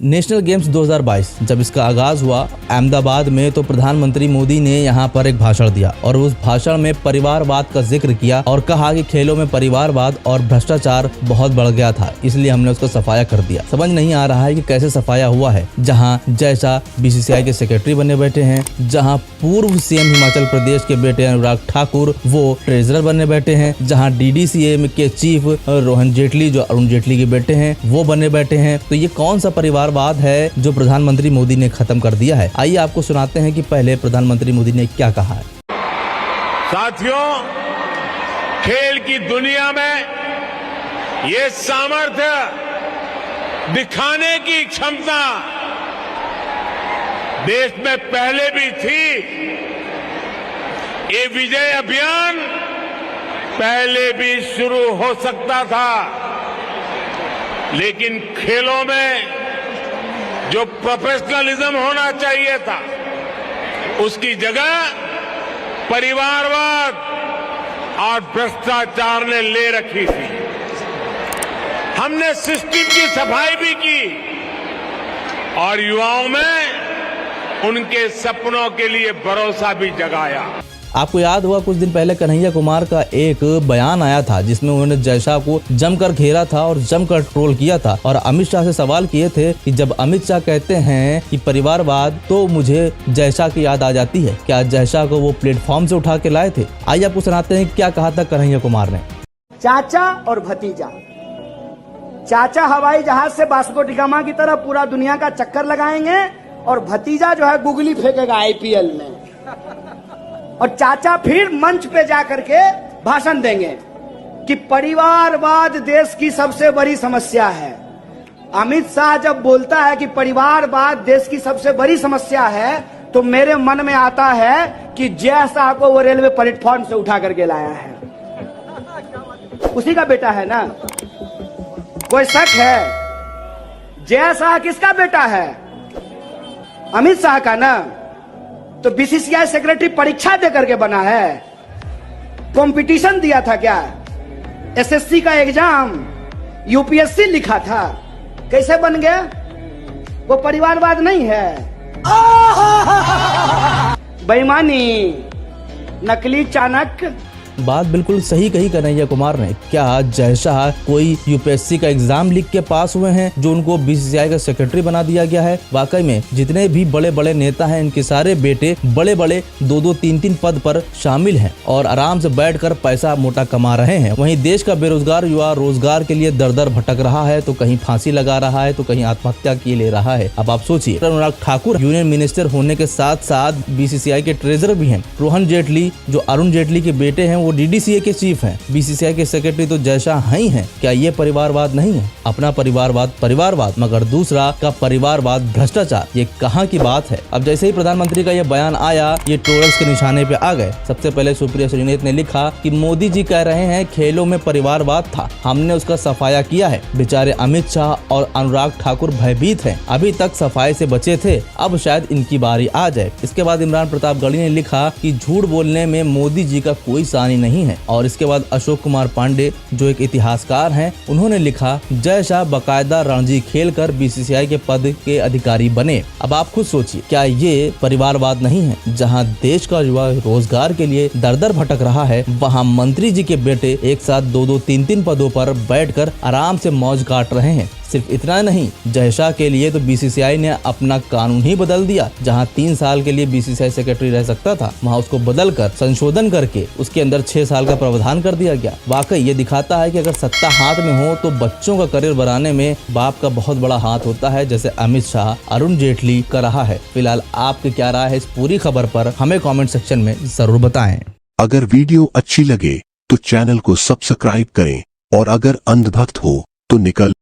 National games 2022 जब इसका आगाज हुआ अहमदाबाद में, तो प्रधानमंत्री मोदी ने यहाँ पर एक भाषण दिया और उस भाषण में परिवारवाद का जिक्र किया और कहा कि खेलों में परिवारवाद और भ्रष्टाचार बहुत बढ़ गया था, इसलिए हमने उसका सफाया कर दिया। समझ नहीं आ रहा है कि कैसे सफाया हुआ है, जहाँ जय शाह बीसीसीआई के सेक्रेटरी बने बैठे हैं, जहाँ पूर्व सीएम हिमाचल प्रदेश के बेटे अनुराग ठाकुर वो ट्रेजरर बने बैठे हैं, जहाँ डीडीसीए के चीफ रोहन जेटली जो अरुण जेटली के बेटे हैं वो बने बैठे हैं। तो ये कौन सा परिवारवाद है जो प्रधानमंत्री मोदी ने खत्म कर दिया है? आइए आपको सुनाते हैं कि पहले प्रधानमंत्री मोदी ने क्या कहा है। साथियों, खेल की दुनिया में ये सामर्थ्य दिखाने की क्षमता देश में पहले भी थी। ये विजय अभियान पहले भी शुरू हो सकता था, लेकिन खेलों में जो प्रोफेशनलिज्म होना चाहिए था उसकी जगह परिवारवाद और भ्रष्टाचार ने ले रखी थी। हमने सिस्टम की सफाई भी की और युवाओं में उनके सपनों के लिए भरोसा भी जगाया। आपको याद होगा कुछ दिन पहले कन्हैया कुमार का एक बयान आया था जिसमें उन्होंने जय शाह को जमकर घेरा था और जमकर ट्रोल किया था और अमित शाह से सवाल किए थे कि जब अमित शाह कहते हैं कि परिवारवाद तो मुझे जय शाह की याद आ जाती है, क्या जय शाह को वो प्लेटफॉर्म से उठा के लाए थे? आइए आपको सुनाते हैं क्या कहा था कन्हैया कुमार ने। चाचा और भतीजा, चाचा हवाई जहाज से वास्को डिगामा की तरह पूरा दुनिया का चक्कर लगाएंगे और भतीजा जो है गुगली फेंकेगा आईपीएल में, और चाचा फिर मंच पे जाकर के भाषण देंगे कि परिवारवाद देश की सबसे बड़ी समस्या है। अमित शाह जब बोलता है कि परिवारवाद देश की सबसे बड़ी समस्या है, तो मेरे मन में आता है कि जय शाह को वो रेलवे प्लेटफॉर्म से उठा करके लाया है, उसी का बेटा है ना? कोई शक है? जय शाह किसका बेटा है? अमित शाह का ना? तो बीसीसीआई सेक्रेटरी परीक्षा दे करके बना है? कंपटीशन दिया था क्या? एसएससी का एग्जाम, यूपीएससी लिखा था? कैसे बन गया? वो परिवारवाद नहीं है, बेईमानी, नकली चाणक्य। बात बिल्कुल सही कही कन्हैया कुमार ने। क्या जय शाह कोई यूपीएससी का एग्जाम लिख के पास हुए हैं जो उनको बीसीसीआई का सेक्रेटरी बना दिया गया है? वाकई में जितने भी बड़े बड़े नेता हैं इनके सारे बेटे बड़े बड़े 2-2, 3-3 पद पर शामिल हैं और आराम से बैठकर पैसा मोटा कमा रहे हैं। वहीं देश का बेरोजगार युवा रोजगार के लिए दर-दर भटक रहा है, तो कहीं फांसी लगा रहा है तो कहीं आत्महत्या किए ले रहा है। अब आप सोचिए, अनुराग ठाकुर यूनियन मिनिस्टर होने के साथ साथ बीसीसीआई के ट्रेजरर भी हैं। रोहन जेटली जो अरुण जेटली के बेटे हैं वो डीडीसीए के चीफ हैं। बीसीसीआई के सेक्रेटरी तो जय शाह ही हैं। क्या ये परिवारवाद नहीं है? अपना परिवारवाद मगर दूसरा का परिवारवाद भ्रष्टाचार, ये कहाँ की बात है? अब जैसे ही प्रधानमंत्री का ये बयान आया, ये ट्रोलर्स के निशाने पे आ गए। सबसे पहले सुप्रिया श्रीनेत ने लिखा कि मोदी जी कह रहे हैं खेलों में परिवारवाद था, हमने उसका सफाया किया है। बेचारे अमित शाह और अनुराग ठाकुर भयभीत हैं, अभी तक सफाई से बचे थे, अब शायद इनकी बारी आ जाए। इसके बाद इमरान प्रतापगढ़ी ने लिखा कि झूठ बोलने में मोदी जी का कोई सानी नहीं है। और इसके बाद अशोक कुमार पांडे जो एक इतिहासकार हैं, उन्होंने लिखा जय शाह बकायदा रणजी खेलकर बीसीसीआई के पद के अधिकारी बने। अब आप खुद सोचिए, क्या ये परिवारवाद नहीं है? जहां देश का युवा रोजगार के लिए दर-दर भटक रहा है, वहां मंत्री जी के बेटे एक साथ 2-2, 3-3 पदों पर बैठकर आराम से मौज काट रहे हैं। सिर्फ इतना नहीं, जय शाह के लिए तो बीसीसीआई ने अपना कानून ही बदल दिया। जहां 3 साल के लिए बीसीसीआई सेक्रेटरी रह सकता था, वहां उसको बदलकर संशोधन करके उसके अंदर 6 साल का प्रावधान कर दिया गया। वाकई ये दिखाता है कि अगर सत्ता हाथ में हो तो बच्चों का करियर बनाने में बाप का बहुत बड़ा हाथ होता है, जैसे अमित शाह अरुण जेटली कर रहा है। फिलहाल आपकी क्या राय है इस पूरी खबर पर? हमें कॉमेंट सेक्शन में जरूर बताएं। अगर वीडियो अच्छी लगे तो चैनल को सब्सक्राइब करें और अगर अंधभक्त हो तो निकल